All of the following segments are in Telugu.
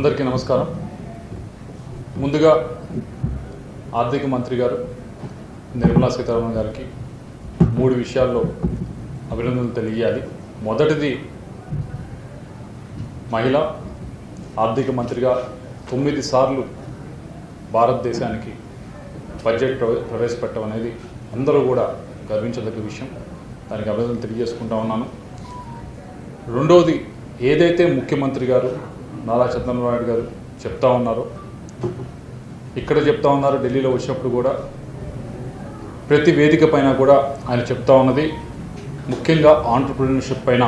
అందరికీ నమస్కారం. ముందుగా ఆర్థిక మంత్రి గారు నిర్మలా సీతారామన్ గారికి 3 విషయాల్లో అభినందనలు తెలియాలి. మొదటిది, మహిళ ఆర్థిక మంత్రిగా 9 సార్లు భారతదేశానికి బడ్జెట్ ప్రవేశపెట్టడం అనేది అందరూ కూడా గర్వించదగ్గ విషయం. దానికి అభినందనలు తెలియజేసుకుంటా ఉన్నాను. రెండవది, ఏదైతే ముఖ్యమంత్రి గారు నారా చంద్రబాబు నాయుడు గారు చెప్తా ఉన్నారో, ఇక్కడ చెప్తా ఉన్నారు, ఢిల్లీలో వచ్చినప్పుడు కూడా ప్రతి వేదిక పైన కూడా ఆయన చెప్తా ఉన్నది ముఖ్యంగా ఆంటర్‌ప్రెన్యూర్‌షిప్ పైన,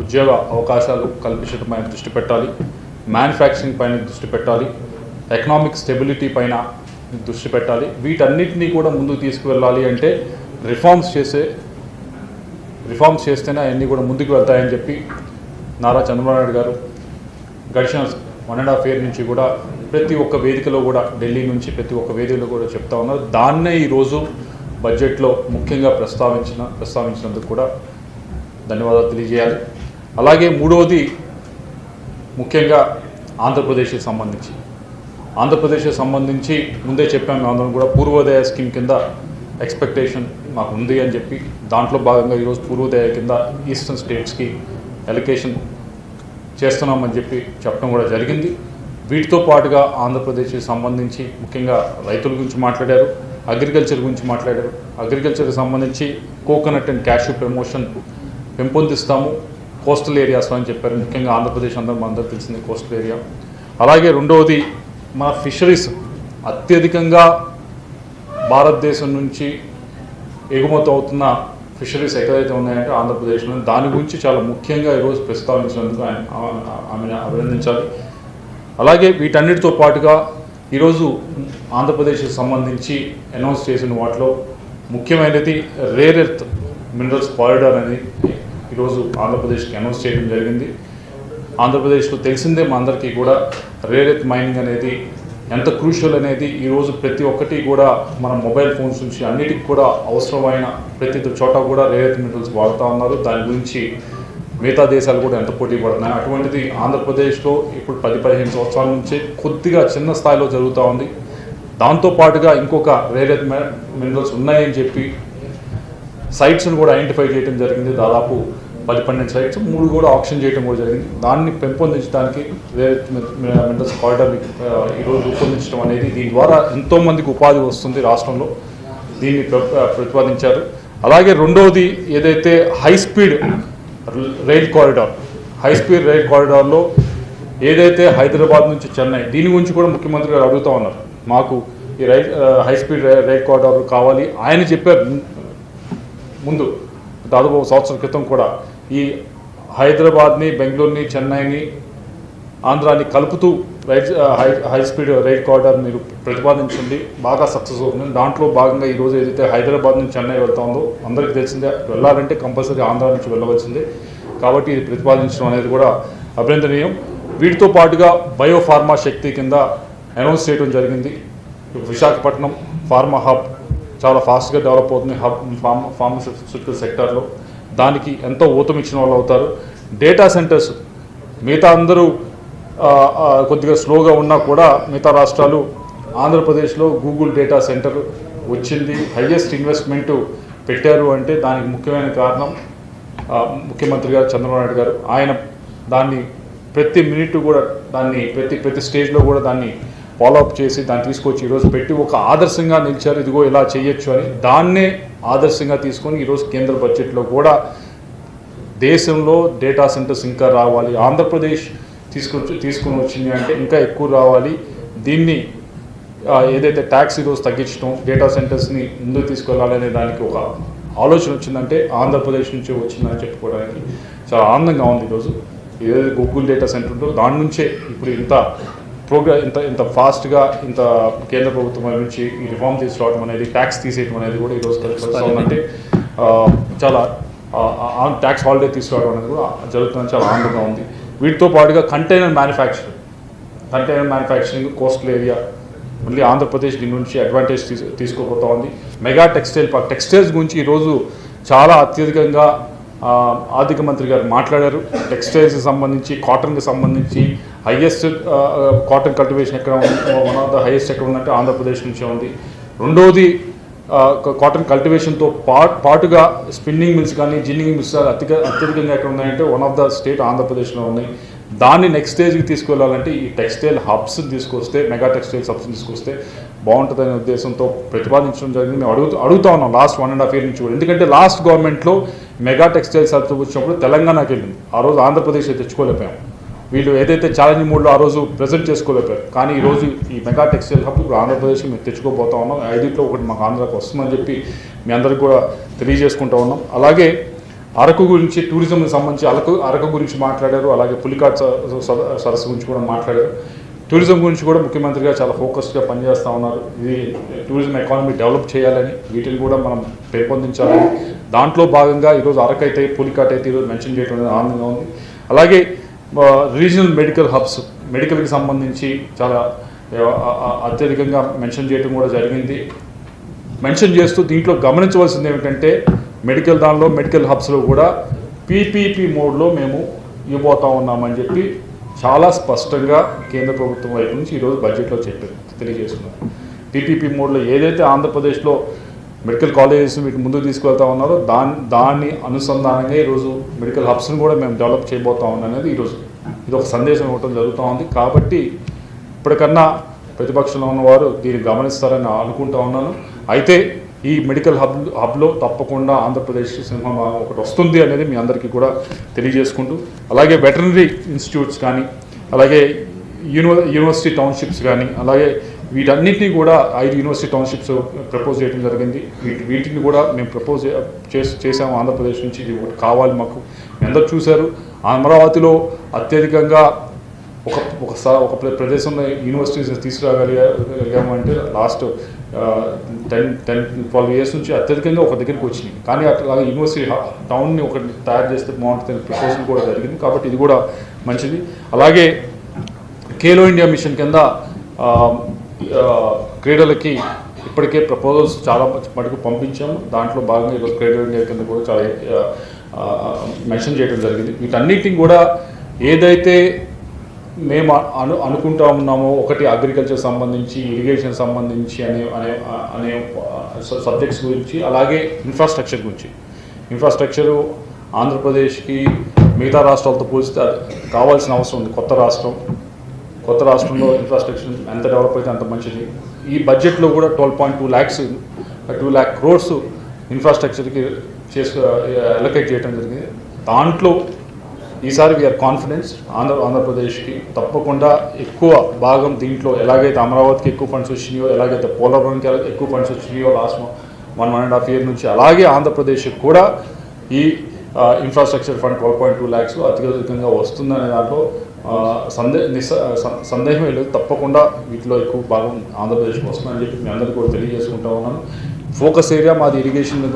ఉద్యోగ అవకాశాలు కల్పించడం పైన దృష్టి పెట్టాలి, మ్యానుఫ్యాక్చరింగ్ పైన దృష్టి పెట్టాలి, ఎకనామిక్ స్టెబిలిటీ పైన దృష్టి పెట్టాలి. వీటన్నిటినీ కూడా ముందుకు తీసుకువెళ్ళాలి అంటే రిఫార్మ్స్ చేస్తేనే అవన్నీ కూడా ముందుకు వెళ్తాయని చెప్పి నారా చంద్రబాబు నాయుడు గారు గడిచిన 1.5 year నుంచి కూడా ప్రతి ఒక్క వేదికలో కూడా, ఢిల్లీ నుంచి ప్రతి ఒక్క వేదికలో కూడా చెప్తా ఉన్నారు. దాన్నే ఈరోజు బడ్జెట్లో ముఖ్యంగా ప్రస్తావించినందుకు కూడా ధన్యవాదాలు తెలియజేయాలి. అలాగే మూడవది, ముఖ్యంగా ఆంధ్రప్రదేశ్కి సంబంధించి ముందే చెప్పాము, అందరం కూడా పూర్వోదయ స్కీమ్ కింద ఎక్స్పెక్టేషన్ మాకు ఉంది అని చెప్పి, దాంట్లో భాగంగా ఈరోజు పూర్వోదయ కింద ఈస్టర్న్ స్టేట్స్కి అలొకేషన్ చేస్తున్నామని చెప్పి చెప్పడం కూడా జరిగింది. వీటితో పాటుగా ఆంధ్రప్రదేశ్కి సంబంధించి ముఖ్యంగా రైతుల గురించి మాట్లాడారు, అగ్రికల్చర్ గురించి మాట్లాడారు. అగ్రికల్చర్కి సంబంధించి కోకోనట్ అండ్ క్యాష్యూ ప్రమోషన్ పెంపొందిస్తాము కోస్టల్ ఏరియాస్లో అని చెప్పారు. ముఖ్యంగా ఆంధ్రప్రదేశ్ అందరూ తెలిసింది కోస్టల్ ఏరియా. అలాగే రెండవది, మన ఫిషరీస్ అత్యధికంగా భారతదేశం నుంచి ఎగుమతి అవుతున్న ఫిషరీస్ ఎక్కడైతే ఉన్నాయంటే ఆంధ్రప్రదేశ్లో, దాని గురించి చాలా ముఖ్యంగా ఈరోజు ప్రస్తావించినందుకు ఆమెను అభినందించాలి. అలాగే వీటన్నిటితో పాటుగా ఈరోజు ఆంధ్రప్రదేశ్కి సంబంధించి అనౌన్స్ చేసిన వాటిలో ముఖ్యమైనది రేర్ ఎర్త్ మినరల్స్ కారిడార్ అనేది ఈరోజు ఆంధ్రప్రదేశ్కి అనౌన్స్ చేయడం జరిగింది. ఆంధ్రప్రదేశ్లో తెలిసిందే మా అందరికీ కూడా రేర్ ఎర్త్ మైనింగ్ అనేది ఎంత క్రూషియల్ అనేది ఈరోజు ప్రతి ఒక్కటి కూడా మన మొబైల్ ఫోన్స్ నుంచి అన్నిటికి కూడా అవసరమైన ప్రతి చోట కూడా రేర్ ఎర్త్ మినరల్స్ వాడుతూ ఉన్నారు. దాని గురించి మిగతా దేశాలు కూడా ఎంత పోటీ పడుతున్నాయి. అటువంటిది ఆంధ్రప్రదేశ్లో ఇప్పుడు 10-15 సంవత్సరాల నుంచి కొద్దిగా చిన్న స్థాయిలో జరుగుతూ ఉంది. దాంతోపాటుగా ఇంకొక రేర్ ఎర్త్ మినరల్స్ ఉన్నాయని చెప్పి సైట్స్ను కూడా ఐడెంటిఫై చేయడం జరిగింది. దాదాపు 10-12 సైట్స్, 3 కూడా ఆప్షన్ చేయడం కూడా జరిగింది. దాన్ని పెంపొందించడానికి రేర్ ఎర్త్ మినరల్స్ కారిడార్ ఈరోజు రూపొందించడం అనేది, దీని ద్వారా ఎంతోమందికి ఉపాధి వస్తుంది రాష్ట్రంలో, దీన్ని ప్రతిపాదించారు. అలాగే రెండవది, ఏదైతే హై స్పీడ్ రైల్ కారిడార్లో ఏదైతే హైదరాబాద్ నుంచి చెన్నై, దీని గురించి కూడా ముఖ్యమంత్రి గారు అడుగుతూ ఉన్నారు, మాకు ఈ హై స్పీడ్ రైల్ కారిడార్ కావాలి. ఆయన చెప్పారు ముందు దాదాపు 1 సంవత్సరం క్రితం కూడా, ఈ హైదరాబాద్ని, బెంగళూరుని, చెన్నైని, ఆంధ్రాని కలుపుతూ హై స్పీడ్ రైల్ కారిడార్ మీరు ప్రతిపాదించండి, బాగా సక్సెస్ అవుతుంది. దాంట్లో భాగంగా ఈరోజు ఏదైతే హైదరాబాద్ నుంచి చెన్నై వెళ్తా ఉందో అందరికీ తెలిసిందే, వెళ్ళాలంటే కంపల్సరీ ఆంధ్ర నుంచి వెళ్ళవలసిందే. కాబట్టి ఇది ప్రతిపాదించడం అనేది కూడా అభినందనీయం. వీటితో పాటుగా బయోఫార్మా శక్తి కింద అనౌన్స్ చేయడం జరిగింది. విశాఖపట్నం ఫార్మా హబ్ చాలా ఫాస్ట్గా డెవలప్ అవుతుంది. ఫార్మాస్యూటికల్ సెక్టార్లో దానికి ఎంతో ఊతమిచ్చిన వాళ్ళు అవుతారు. డేటా సెంటర్స్ మిగతా అందరూ కొద్దిగా స్లోగా ఉన్నా కూడా మిగతా రాష్ట్రాలు, ఆంధ్రప్రదేశ్లో గూగుల్ డేటా సెంటర్ వచ్చింది, హైయెస్ట్ ఇన్వెస్ట్మెంట్ పెట్టారు అంటే దానికి ముఖ్యమైన కారణం ముఖ్యమంత్రి గారు చంద్రబాబు నాయుడు గారు. ఆయన దాన్ని ప్రతి మినిట్ కూడా దాన్ని ప్రతి స్టేజ్లో కూడా దాన్ని ఫాలోఅప్ చేసి దాన్ని తీసుకొచ్చి ఈరోజు పెట్టి ఒక ఆదర్శంగా నిలిచారు. ఇదిగో ఇలా చేయొచ్చు అని దాన్నే ఆదర్శంగా తీసుకొని ఈరోజు కేంద్ర బడ్జెట్లో కూడా దేశంలో డేటా సెంటర్స్ ఇంకా రావాలి, ఆంధ్రప్రదేశ్ తీసుకొని వచ్చింది అంటే ఇంకా ఎక్కువ రావాలి. దీన్ని ఏదైతే ట్యాక్స్ ఈరోజు తగ్గించడం, డేటా సెంటర్స్ని ముందుకు తీసుకెళ్ళాలనే దానికి ఒక ఆలోచన వచ్చిందంటే ఆంధ్రప్రదేశ్ నుంచి వచ్చిందని చెప్పుకోవడానికి చాలా ఆనందంగా ఉంది. ఈరోజు ఏదైతే గూగుల్ డేటా సెంటర్ ఉందో దాని నుంచే ఇప్పుడు ఇంత ఫాస్ట్గా ఇంత కేంద్ర ప్రభుత్వం నుంచి ఈ రిఫార్మ్ తీసుకురావడం అనేది, ట్యాక్స్ తీసేయడం అనేది కూడా ఈరోజు అంటే చాలా ట్యాక్స్ హాలిడే తీసుకురావడం అనేది కూడా జరుగుతుందని చాలా ఆనందంగా ఉంది. వీటితో పాటుగా కంటైనర్ మ్యానుఫ్యాక్చరింగ్ కోస్టల్ ఏరియా మళ్ళీ ఆంధ్రప్రదేశ్ దీని నుంచి అడ్వాంటేజ్ తీసుకోబోతా ఉంది. మెగా టెక్స్టైల్ పార్క్, టెక్స్టైల్స్ గురించి ఈరోజు చాలా అత్యధికంగా ఆర్థిక మంత్రి గారు మాట్లాడారు. టెక్స్టైల్స్కి సంబంధించి, కాటన్కి సంబంధించి హైయెస్ట్ కాటన్ కల్టివేషన్ ఎక్కడ ఉంది, వన్ ఆఫ్ ద హైయెస్ట్ ఎక్కడ ఉందంటే ఆంధ్రప్రదేశ్ నుంచే ఉంది. రెండోది కాటన్ కల్టివేషన్తో పాటుగా స్పిన్నింగ్ మిల్స్ కానీ జిన్నింగ్ మిల్స్ అత్యధికంగా ఎక్కడ ఉన్నాయంటే వన్ ఆఫ్ ద స్టేట్ ఆంధ్రప్రదేశ్లో ఉన్నాయి. దాన్ని నెక్స్ట్ స్టేజ్కి తీసుకెళ్లాలంటే ఈ టెక్స్టైల్ హబ్స్ తీసుకొస్తే, మెగా టెక్స్టైల్స్ హబ్స్ తీసుకొస్తే బాగుంటుందనే ఉద్దేశంతో ప్రతిపాదించడం జరిగింది. మేము అడుగుతా ఉన్నాం లాస్ట్ 1.5 year నుంచి కూడా. ఎందుకంటే లాస్ట్ గవర్నమెంట్లో మెగా టెక్స్టైల్స్ హబ్స్ వచ్చినప్పుడు తెలంగాణకి వెళ్ళింది. ఆ రోజు ఆంధ్రప్రదేశ్ తెచ్చుకోలేకపోయాం. వీళ్ళు ఏదైతే ఛాలెంజ్ మూడ్లో ఆ రోజు ప్రెజెంట్ చేసుకోలేకపోయారు. కానీ ఈరోజు ఈ మెగా టెక్స్టైల్ హబ్ ఇప్పుడు ఆంధ్రప్రదేశ్కి మేము తెచ్చుకోబోతా ఉన్నాం. 5 ఒకటి మాకు ఆంధ్రాకి వస్తుందని చెప్పి మీ అందరికీ కూడా తెలియజేసుకుంటూ ఉన్నాం. అలాగే అరకు గురించి, టూరిజంకి సంబంధించి అరకు గురించి మాట్లాడారు. అలాగే పులికాట్ సరస్సు గురించి కూడా మాట్లాడారు. టూరిజం గురించి కూడా ముఖ్యమంత్రి గారు చాలా ఫోకస్డ్గా పనిచేస్తూ ఉన్నారు. ఇది టూరిజం ఎకానమీ డెవలప్ చేయాలని, వీటిని కూడా మనం పెంపొందించాలని, దాంట్లో భాగంగా ఈరోజు అరకు అయితే, పులికాట్ అయితే ఈరోజు మెన్షన్ చేయడం అనేది ఆనందంగా ఉంది. అలాగే రీజనల్ మెడికల్ హబ్స్, మెడికల్కి సంబంధించి చాలా అత్యధికంగా మెన్షన్ చేయడం కూడా జరిగింది. మెన్షన్ చేస్తూ దీంట్లో గమనించవలసింది ఏమిటంటే మెడికల్ హబ్స్లో కూడా పీపీపీ మోడ్లో మేము ఇవ్వబోతా ఉన్నామని చెప్పి చాలా స్పష్టంగా కేంద్ర ప్రభుత్వం వైపు నుంచి ఈరోజు బడ్జెట్లో తెలియజేస్తున్నారు. పీపీపీ మోడ్లో ఏదైతే ఆంధ్రప్రదేశ్లో మెడికల్ కాలేజెస్ వీటి ముందుకు తీసుకువెళ్తా ఉన్నారో దాన్ని అనుసంధానంగా ఈరోజు మెడికల్ హబ్స్ని కూడా మేము డెవలప్ చేయబోతా ఉన్నాం అనేది ఈరోజు ఇది ఒక సందేశం ఇవ్వటం జరుగుతూ ఉంది. కాబట్టి ఇప్పటికన్నా ప్రతిపక్షంలో ఉన్నవారు దీన్ని గమనిస్తారని అనుకుంటా ఉన్నాను. అయితే ఈ మెడికల్ హబ్లో తప్పకుండా ఆంధ్రప్రదేశ్ సింహం ఒకటి వస్తుంది అనేది మీ అందరికీ కూడా తెలియజేసుకుంటూ, అలాగే వెటర్నరీ ఇన్స్టిట్యూట్స్ కానీ, అలాగే యూనివర్సిటీ టౌన్షిప్స్ కానీ, అలాగే వీటన్నిటినీ కూడా 5 యూనివర్సిటీ టౌన్షిప్స్ ప్రపోజ్ చేయడం జరిగింది. వీటిని కూడా మేము ప్రపోజ్ చేసాము ఆంధ్రప్రదేశ్ నుంచి. ఇది ఒకటి కావాలి మాకు. మీ అందరూ చూశారు, అమరావతిలో అత్యధికంగా ఒక ప్రదేశంలో యూనివర్సిటీస్ తీసుకురాగలిగామంటే లాస్ట్ 10-12 years నుంచి అత్యధికంగా ఒక దగ్గరికి వచ్చినాయి. కానీ అట్లాగే యూనివర్సిటీ టౌన్ని ఒకటి తయారు చేస్తే బాగుంటుంది ప్రపోజల్ కూడా జరిగింది. కాబట్టి ఇది కూడా మంచిది. అలాగే ఖేలో ఇండియా మిషన్ కింద క్రీడలకి ఇప్పటికే ప్రపోజల్స్ చాలా మటుకు పంపించాము. దాంట్లో భాగంగా ఈరోజు ఖేలో ఇండియా కింద కూడా చాలా మెన్షన్ చేయడం జరిగింది. వీటన్నిటిని కూడా ఏదైతే మేము అనుకుంటా ఉన్నామో, ఒకటి అగ్రికల్చర్ సంబంధించి, ఇరిగేషన్ సంబంధించి అనే సబ్జెక్ట్స్ గురించి, అలాగే ఇన్ఫ్రాస్ట్రక్చర్ గురించి. ఇన్ఫ్రాస్ట్రక్చరు ఆంధ్రప్రదేశ్కి మిగతా రాష్ట్రాలతో పోలిస్తే కావాల్సిన అవసరం ఉంది. కొత్త రాష్ట్రంలో ఇన్ఫ్రాస్ట్రక్చర్ ఎంత డెవలప్ అయితే అంత మంచిది. ఈ బడ్జెట్లో కూడా 12.2 lakh crores ఇన్ఫ్రాస్ట్రక్చర్కి అలొకేట్ చేయడం జరిగింది. దాంట్లో ఈసారి వీఆర్ కాన్ఫిడెన్స్ ఆంధ్రప్రదేశ్కి తప్పకుండా ఎక్కువ భాగం దీంట్లో, ఎలాగైతే అమరావతికి ఎక్కువ ఫండ్స్ వచ్చినాయో, ఎలాగైతే పోలవరంకి ఎక్కువ ఫండ్స్ వచ్చినాయో లాస్ట్ 1.5 year నుంచి, అలాగే ఆంధ్రప్రదేశ్కి కూడా ఈ ఇన్ఫ్రాస్ట్రక్చర్ ఫండ్ 12.2 lakhs అత్యధికంగా వస్తుందనే దాంట్లో సందేహం లేదు. తప్పకుండా వీటిలో ఎక్కువ భాగం ఆంధ్రప్రదేశ్కి వస్తుందని చెప్పి మీ అందరికీ కూడా తెలియజేసుకుంటా ఉన్నాను. ఫోకస్ ఏరియా మాది ఇరిగేషన్ మీద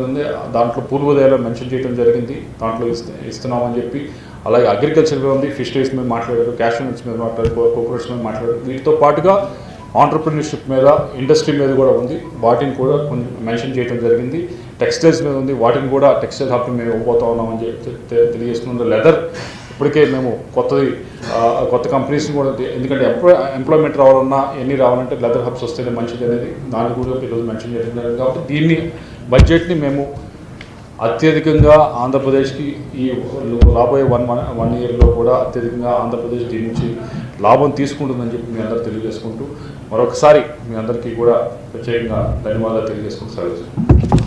ఉంది. దాంట్లో పూర్వోదయాలో మెన్షన్ చేయడం జరిగింది. దాంట్లో ఇస్తున్నామని చెప్పి, అలాగే అగ్రికల్చర్ మీద ఉంది, ఫిషరీస్ మీద మాట్లాడారు, క్యాషూ నట్స్ మీద మాట్లాడారు, కోకోనట్స్ మీద మాట్లాడారు. వీటితో పాటుగా ఆంటర్ప్రినర్షిప్ మీద, ఇండస్ట్రీ మీద కూడా ఉంది. వాటిని కూడా కొంచెం మెన్షన్ చేయడం జరిగింది. టెక్స్టైల్స్ మీద ఉంది. వాటిని కూడా టెక్స్టైల్ హబ్ మేము ఇవ్వబోతా ఉన్నామని చెప్పి తెలియజేస్తున్నాం. లెదర్ ఇప్పటికే మేము కొత్త కంపెనీస్ని కూడా, ఎందుకంటే ఎంప్లాయ్మెంట్ రావాలన్నా ఎన్ని రావాలంటే లెదర్ హబ్స్ వస్తేనే మంచిది అనేది దాన్ని కూడా ఈరోజు మెన్షన్ చేయడం జరిగింది. కాబట్టి దీన్ని బడ్జెట్ని మేము అత్యధికంగా ఆంధ్రప్రదేశ్కి ఈ రాబోయే 1 yearలో కూడా అత్యధికంగా ఆంధ్రప్రదేశ్ దీని నుంచి లాభం తీసుకుంటుందని చెప్పి మీ అందరూ తెలియజేసుకుంటూ, మరొకసారి మీ అందరికీ కూడా ప్రత్యేకంగా ధన్యవాదాలు తెలియజేసుకుంటూ సార్.